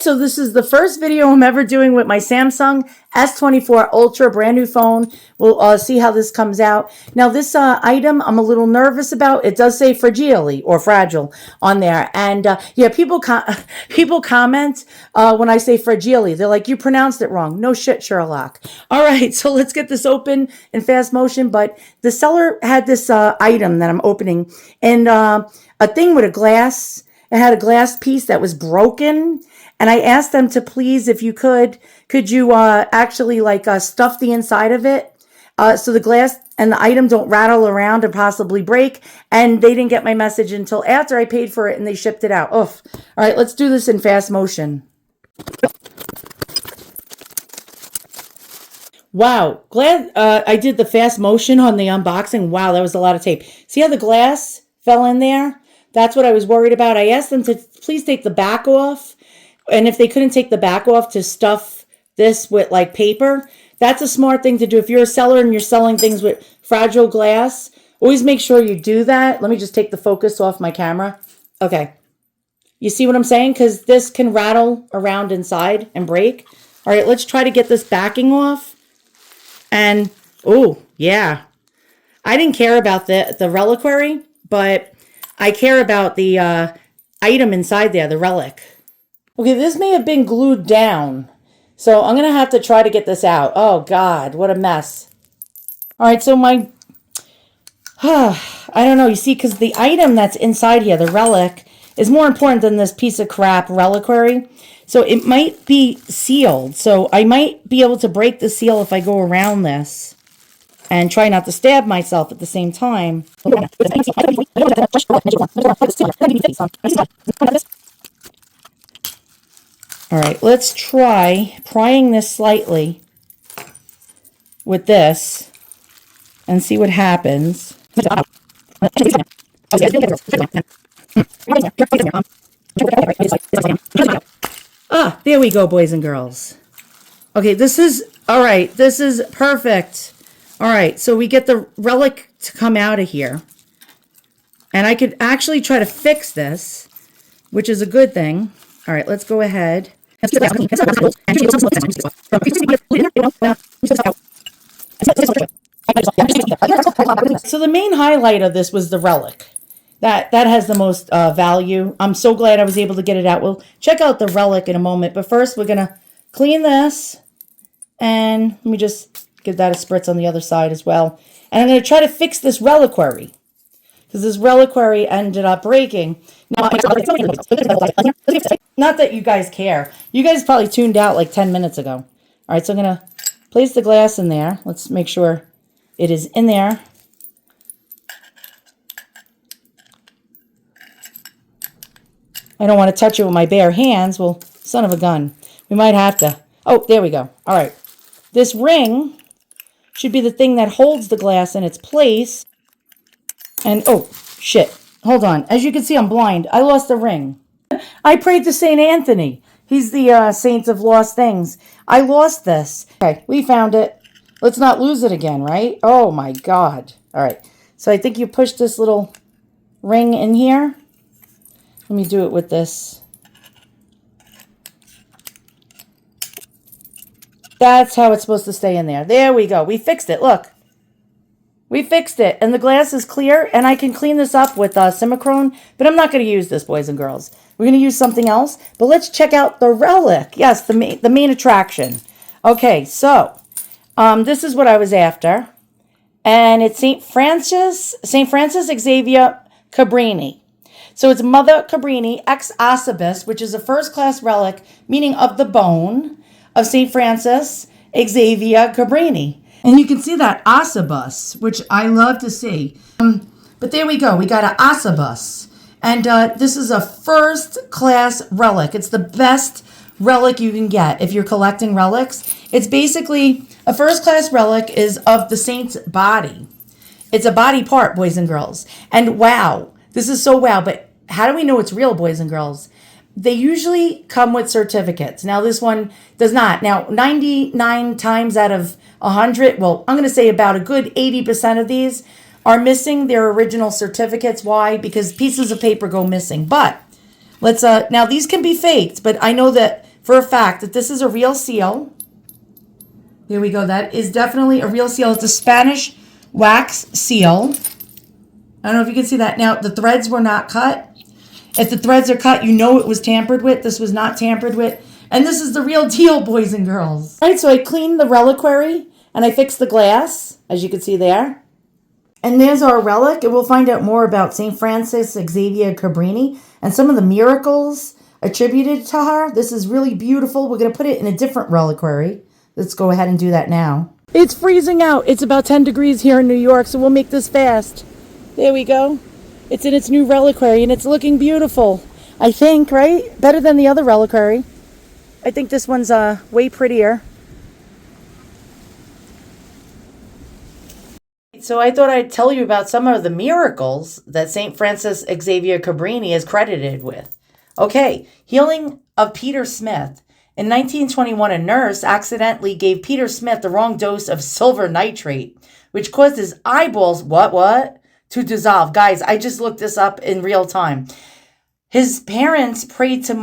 So this is the first video I'm ever doing with my Samsung S24 Ultra, brand new phone. We'll see how this comes out. Now this item I'm a little nervous about. It does say fragile or fragile on there. And yeah, people comment when I say fragile. They're like, you pronounced it wrong. No shit, Sherlock. All right, so let's get this open in fast motion. But the seller had this item that I'm opening, and a thing with a glass. It had a glass piece that was broken. And I asked them to please, if you could you actually like stuff the inside of it so the glass and the item don't rattle around and possibly break. And they didn't get my message until after I paid for it and they shipped it out. Oof. All right, let's do this in fast motion. Wow, glad I did the fast motion on the unboxing. Wow, that was a lot of tape. See how the glass fell in there? That's what I was worried about. I asked them to please take the back off. And if they couldn't take the back off, to stuff this with like paper. That's a smart thing to do. If you're a seller and you're selling things with fragile glass, always make sure you do that. Let me just take the focus off my camera. Okay. You see what I'm saying? Because this can rattle around inside and break. All right, let's try to get this backing off. And, oh, yeah. I didn't care about the reliquary, but I care about the item inside there, the relic. Okay, this may have been glued down, so I'm going to have to try to get this out. Oh, God, what a mess. All right, so I don't know, you see, because the item that's inside here, the relic, is more important than this piece of crap reliquary. So it might be sealed, so I might be able to break the seal if I go around this and try not to stab myself at the same time. All right, let's try prying this slightly with this and see what happens. Ah, there we go, boys and girls. Okay, this is, all right, this is perfect. All right, so we get the relic to come out of here. And I could actually try to fix this, which is a good thing. All right, let's go ahead. So the main highlight of this was the relic. That has the most value. I'm so glad I was able to get it out. We'll check out the relic in a moment. But first, we're going to clean this. And let me just give that a spritz on the other side as well. And I'm going to try to fix this reliquary, because this reliquary ended up breaking. Not that you guys care. You guys probably tuned out like 10 minutes ago. All right, so I'm going to place the glass in there. Let's make sure it is in there. I don't want to touch it with my bare hands. Well, son of a gun. We might have to. Oh, there we go. All right. This ring should be the thing that holds the glass in its place. And, oh, shit. Hold on. As you can see, I'm blind. I lost the ring. I prayed to St. Anthony. He's the saint of lost things. I lost this. Okay, we found it. Let's not lose it again, right? Oh, my God. All right. So I think you push this little ring in here. Let me do it with this. That's how it's supposed to stay in there. There we go. We fixed it. Look. We fixed it, and the glass is clear, and I can clean this up with Simicrone, but I'm not going to use this, boys and girls. We're going to use something else, but let's check out the relic. Yes, the main attraction. Okay, so this is what I was after, and it's St. Francis Xavier Cabrini. So it's Mother Cabrini ex ossibus, which is a first-class relic, meaning of the bone of St. Francis Xavier Cabrini. And you can see that ossibus, which I love to see. But there we go. We got an ossibus. And this is a first-class relic. It's the best relic you can get if you're collecting relics. It's basically, a first-class relic is of the saint's body. It's a body part, boys and girls. And wow, this is so wow. But how do we know it's real, boys and girls? They usually come with certificates. Now, this one does not. Now, 99 times out of 100, well, I'm going to say about a good 80% of these are missing their original certificates. Why? Because pieces of paper go missing. But let's, now these can be faked, but I know that for a fact that this is a real seal. There we go. That is definitely a real seal. It's a Spanish wax seal. I don't know if you can see that. Now, the threads were not cut. If the threads are cut, you know it was tampered with. This was not tampered with. And this is the real deal, boys and girls. All right, so I cleaned the reliquary and I fixed the glass, as you can see there. And there's our relic, and we'll find out more about St. Francis Xavier Cabrini and some of the miracles attributed to her. This is really beautiful. We're going to put it in a different reliquary. Let's go ahead and do that now. It's freezing out. It's about 10 degrees here in New York, so we'll make this fast. There we go. It's in its new reliquary, and it's looking beautiful. I think, right? Better than the other reliquary. I think this one's way prettier. So I thought I'd tell you about some of the miracles that St. Francis Xavier Cabrini is credited with. Okay, healing of Peter Smith. In 1921, a nurse accidentally gave Peter Smith the wrong dose of silver nitrate, which caused his eyeballs, to dissolve. Guys, I just looked this up in real time. His parents prayed to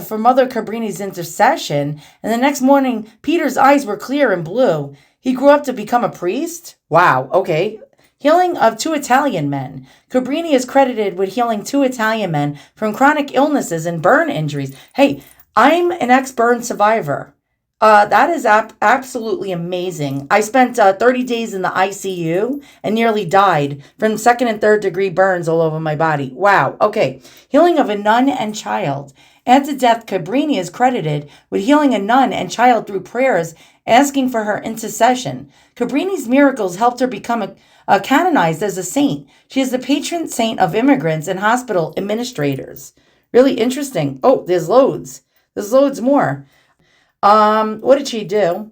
for Mother Cabrini's intercession, and the next morning, Peter's eyes were clear and blue. He grew up to become a priest? Wow, okay. Healing of 2 Italian men. Cabrini is credited with healing 2 Italian men from chronic illnesses and burn injuries. Hey, I'm an ex-burn survivor. That is absolutely amazing. I spent 30 days in the ICU and nearly died from 2nd and 3rd degree burns all over my body. Wow. Okay. Healing of a nun and child. After death, Cabrini is credited with healing a nun and child through prayers, asking for her intercession. Cabrini's miracles helped her become canonized as a saint. She is the patron saint of immigrants and hospital administrators. Really interesting. Oh, there's loads. There's loads more. What did she do?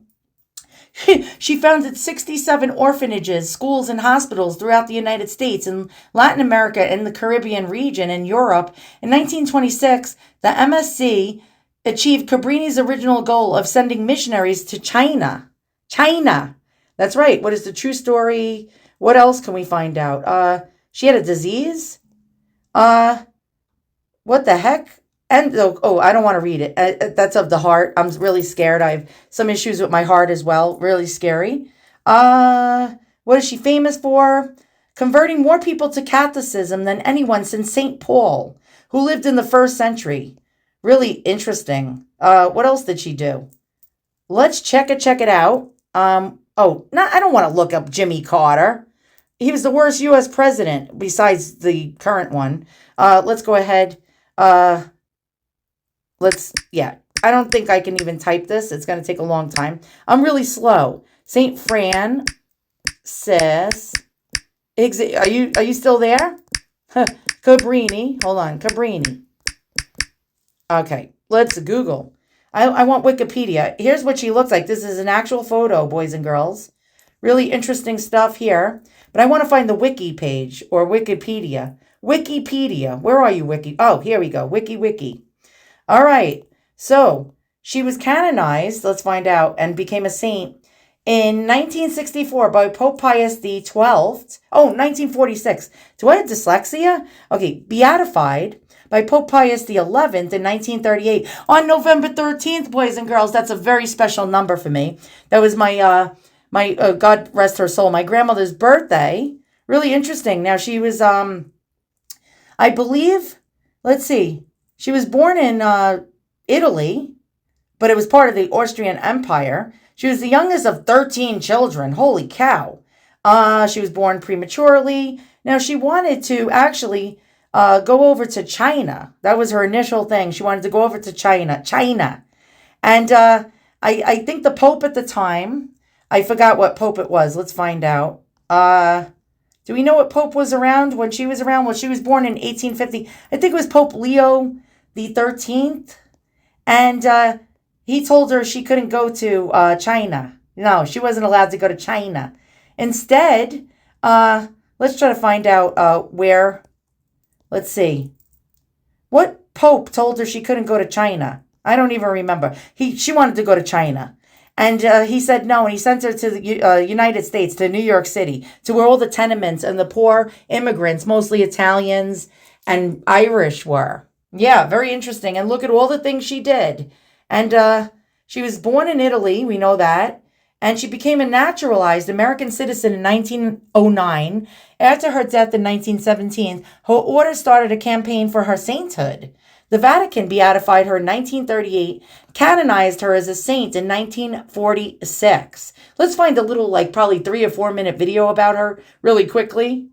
She founded 67 orphanages, schools, and hospitals throughout the United States and Latin America and the Caribbean region and Europe. In 1926, the MSC achieved Cabrini's original goal of sending missionaries to China. China. That's right. What is the true story? What else can we find out? She had a disease? What the heck? And, I don't want to read it. That's of the heart. I'm really scared. I have some issues with my heart as well. Really scary. What is she famous for? Converting more people to Catholicism than anyone since St. Paul, who lived in the 1st century. Really interesting. What else did she do? Let's check it out. I don't want to look up Jimmy Carter. He was the worst U.S. president besides the current one. Let's go ahead. I don't think I can even type this. It's going to take a long time. I'm really slow. St. Francis. Are you still there? Cabrini. Hold on. Cabrini. Okay. Let's Google. I want Wikipedia. Here's what she looks like. This is an actual photo, boys and girls. Really interesting stuff here. But I want to find the wiki page or Wikipedia. Wikipedia. Where are you, Wiki? Oh, here we go. Wiki. All right. So she was canonized, let's find out, and became a saint in 1964 by Pope Pius XII. 1946. Do I have dyslexia? Okay. Beatified by Pope Pius XI in 1938 on November 13th, boys and girls. That's a very special number for me. That was my God rest her soul, my grandmother's birthday. Really interesting. Now she was, I believe, let's see. She was born in Italy, but it was part of the Austrian Empire. She was the youngest of 13 children. Holy cow. She was born prematurely. Now, she wanted to actually go over to China. That was her initial thing. She wanted to go over to China. And I think the Pope at the time, I forgot what Pope it was. Let's find out. Do we know what Pope was around when she was around? Well, she was born in 1850. I think it was Pope Leo the 13th. And he told her she couldn't go to China. No, she wasn't allowed to go to China. Instead, let's try to find out where. Let's see. What Pope told her she couldn't go to China? I don't even remember. She wanted to go to China. And he said no, and he sent her to the United States, to New York City, to where all the tenements and the poor immigrants, mostly Italians and Irish, were. Yeah, very interesting. And look at all the things she did. And she was born in Italy, we know that. And she became a naturalized American citizen in 1909. After her death in 1917, her order started a campaign for her sainthood. The Vatican beatified her in 1938, canonized her as a saint in 1946. Let's find a little, like, probably 3 or 4 minute video about her really quickly.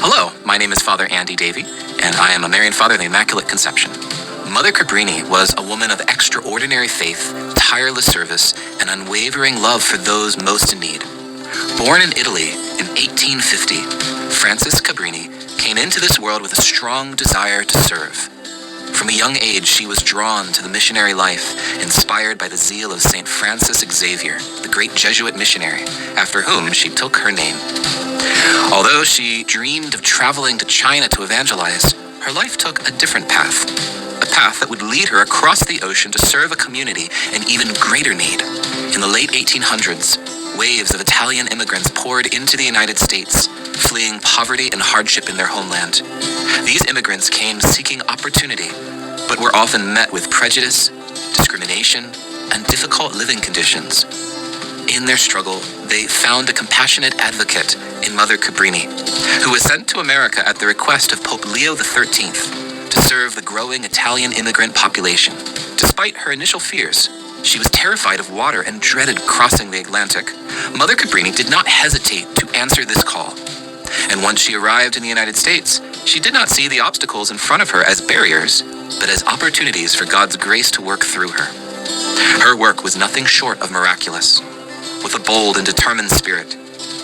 Hello, my name is Father Andy Davey, and I am a Marian Father of the Immaculate Conception. Mother Cabrini was a woman of extraordinary faith, tireless service, and unwavering love for those most in need. Born in Italy in 1850, Frances Cabrini came into this world with a strong desire to serve. From a young age, she was drawn to the missionary life, inspired by the zeal of St. Francis Xavier, the great Jesuit missionary, after whom she took her name. Although she dreamed of traveling to China to evangelize, her life took a different path. A path that would lead her across the ocean to serve a community in even greater need. In the late 1800s, waves of Italian immigrants poured into the United States, fleeing poverty and hardship in their homeland. These immigrants came seeking opportunity, but were often met with prejudice, discrimination, and difficult living conditions. In their struggle, they found a compassionate advocate in Mother Cabrini, who was sent to America at the request of Pope Leo XIII to serve the growing Italian immigrant population. Despite her initial fears, she was terrified of water and dreaded crossing the Atlantic. Mother Cabrini did not hesitate to answer this call. And once she arrived in the United States, she did not see the obstacles in front of her as barriers, but as opportunities for God's grace to work through her. Her work was nothing short of miraculous. With a bold and determined spirit,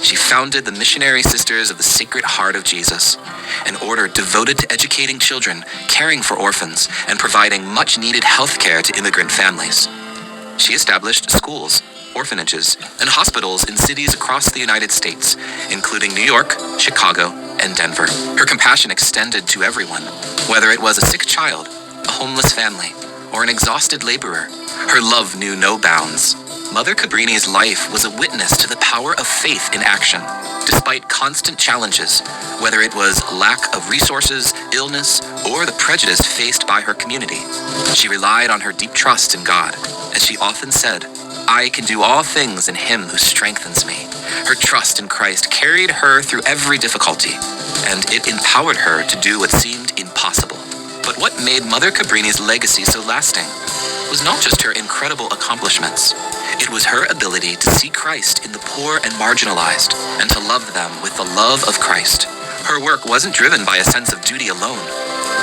she founded the Missionary Sisters of the Sacred Heart of Jesus, an order devoted to educating children, caring for orphans, and providing much-needed health care to immigrant families. She established schools, orphanages, and hospitals in cities across the United States, including New York, Chicago, and Denver. Her compassion extended to everyone, whether it was a sick child, a homeless family, or an exhausted laborer. Her love knew no bounds. Mother Cabrini's life was a witness to the power of faith in action. Despite constant challenges, whether it was lack of resources, illness, or the prejudice faced by her community, she relied on her deep trust in God. As she often said, "I can do all things in Him who strengthens me." Her trust in Christ carried her through every difficulty, and it empowered her to do what seemed impossible. But what made Mother Cabrini's legacy so lasting was not just her incredible accomplishments. It was her ability to see Christ in the poor and marginalized, and to love them with the love of Christ. Her work wasn't driven by a sense of duty alone,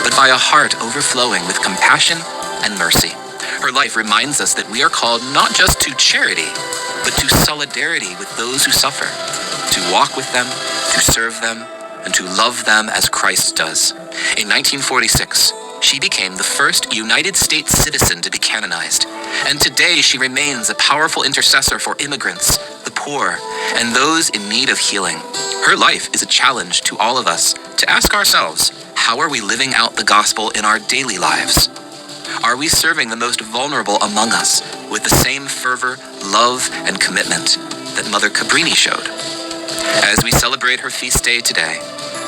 but by a heart overflowing with compassion and mercy. Her life reminds us that we are called not just to charity, but to solidarity with those who suffer, to walk with them, to serve them, and to love them as Christ does. In 1946, she became the first United States citizen to be canonized, and today she remains a powerful intercessor for immigrants, the poor, and those in need of healing. Her life is a challenge to all of us to ask ourselves, how are we living out the gospel in our daily lives? Are we serving the most vulnerable among us with the same fervor, love, and commitment that Mother Cabrini showed? As we celebrate her feast day today,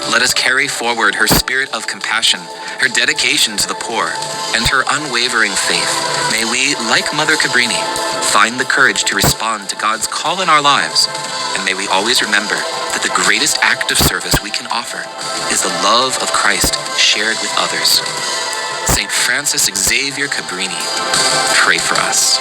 let us carry forward her spirit of compassion, her dedication to the poor, and her unwavering faith. May we, like Mother Cabrini, find the courage to respond to God's call in our lives, and may we always remember that the greatest act of service we can offer is the love of Christ shared with others. St. Francis Xavier Cabrini, pray for us.